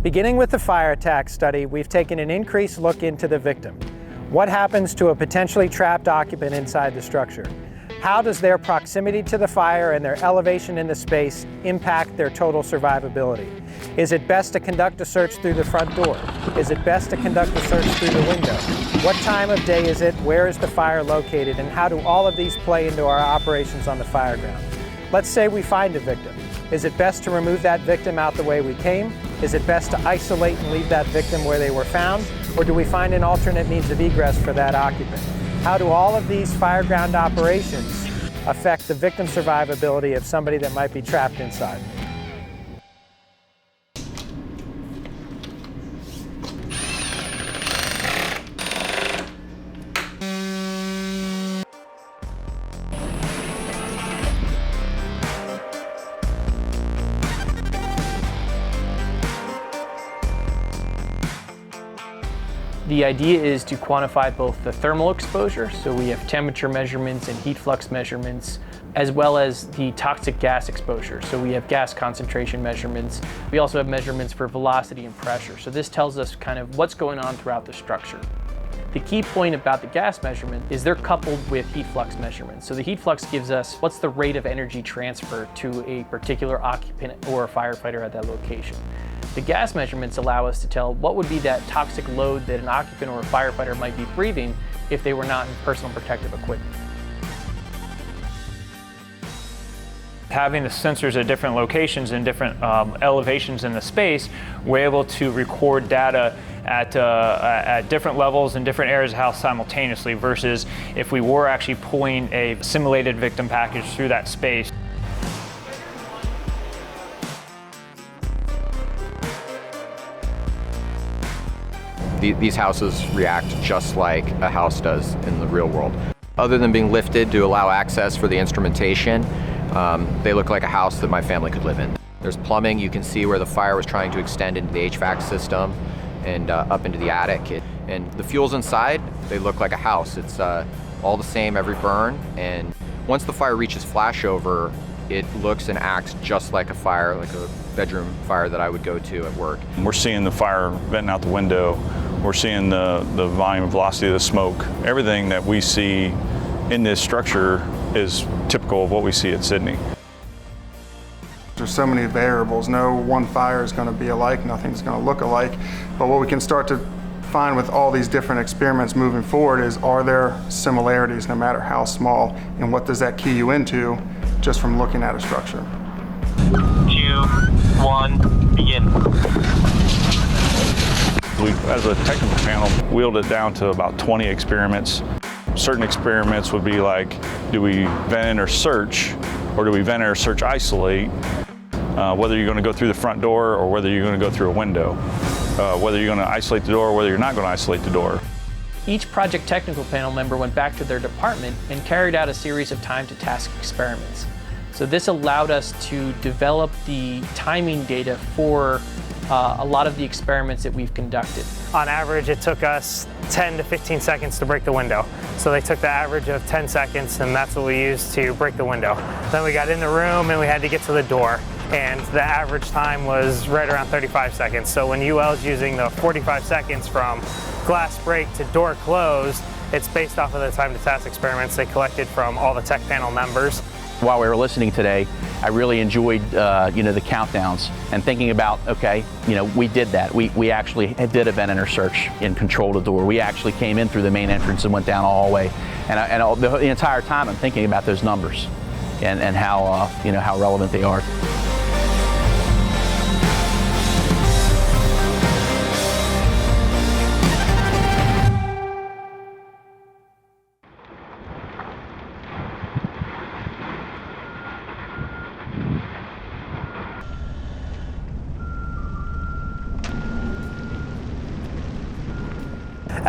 Beginning with the fire attack study, we've taken an increased look into the victim. What happens to a potentially trapped occupant inside the structure? How does their proximity to the fire and their elevation in the space impact their total survivability? Is it best to conduct a search through the front door? Is it best to conduct a search through the window? What time of day is it? Where is the fire located? And how do all of these play into our operations on the fire ground? Let's say we find a victim. Is it best to remove that victim out the way we came? Is it best to isolate and leave that victim where they were found? Or do we find an alternate means of egress for that occupant? How do all of these fireground operations affect the victim survivability of somebody that might be trapped inside? The idea is to quantify both the thermal exposure, so we have temperature measurements and heat flux measurements, as well as the toxic gas exposure, so we have gas concentration measurements. We also have measurements for velocity and pressure, so this tells us kind of what's going on throughout the structure. The key point about the gas measurement is they're coupled with heat flux measurements. So the heat flux gives us what's the rate of energy transfer to a particular occupant or a firefighter at that location. The gas measurements allow us to tell what would be that toxic load that an occupant or a firefighter might be breathing if they were not in personal protective equipment. Having the sensors at different locations and different elevations in the space, we're able to record data at different levels in different areas of the house simultaneously versus if we were actually pulling a simulated victim package through that space. These houses react just like a house does in the real world. Other than being lifted to allow access for the instrumentation, they look like a house that my family could live in. There's plumbing. You can see where the fire was trying to extend into the HVAC system and up into the attic. And the fuels inside, they look like a house. It's all the same every burn. And once the fire reaches flashover, it looks and acts just like a fire, like a bedroom fire that I would go to at work. We're seeing the fire venting out the window. We're seeing the volume and velocity of the smoke. Everything that we see in this structure is typical of what we see at Sydney. There's so many variables. No one fire is going to be alike, nothing's going to look alike. But what we can start to find with all these different experiments moving forward is, are there similarities no matter how small, and what does that key you into just from looking at a structure? 2, 1, begin. We, as a technical panel, wheeled it down to about 20 experiments. Certain experiments would be like, do we vent in or search, or do we vent in or search isolate? Whether you're going to go through the front door or whether you're going to go through a window. Whether you're going to isolate the door or whether you're not going to isolate the door. Each project technical panel member went back to their department and carried out a series of time-to-task experiments. So this allowed us to develop the timing data for a lot of the experiments that we've conducted. On average, it took us 10 to 15 seconds to break the window. So they took the average of 10 seconds, and that's what we used to break the window. Then we got in the room and we had to get to the door, and the average time was right around 35 seconds. So when UL is using the 45 seconds from glass break to door closed, it's based off of the time-to-task experiments they collected from all the tech panel members. While we were listening today, I really enjoyed the countdowns and thinking about, okay, we did that. We actually did a vent in or search and controlled the door. We actually came in through the main entrance and went down the hallway. And the entire time I'm thinking about those numbers and how how relevant they are.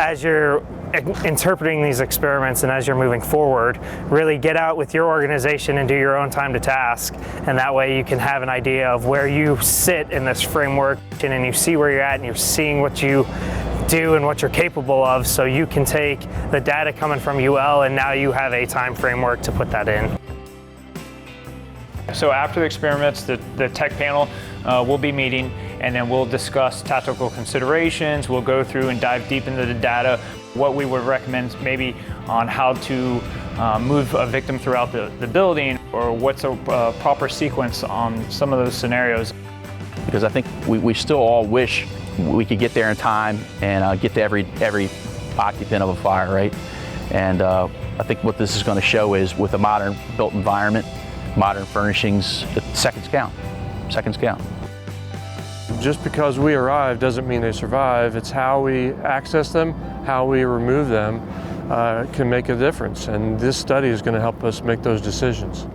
As you're interpreting these experiments and as you're moving forward, really get out with your organization and do your own time to task, and that way you can have an idea of where you sit in this framework, and you see where you're at and you're seeing what you do and what you're capable of, so you can take the data coming from UL and now you have a time framework to put that in. So after the experiments, the tech panel will be meeting, and then we'll discuss tactical considerations. We'll go through and dive deep into the data, what we would recommend maybe on how to move a victim throughout the building, or what's a proper sequence on some of those scenarios. Because I think we still all wish we could get there in time and get to every occupant of a fire, right? And I think what this is going to show is, with a modern built environment, modern furnishings, seconds count. Seconds count. Just because we arrive doesn't mean they survive. It's how we access them, how we remove them can make a difference. And this study is going to help us make those decisions.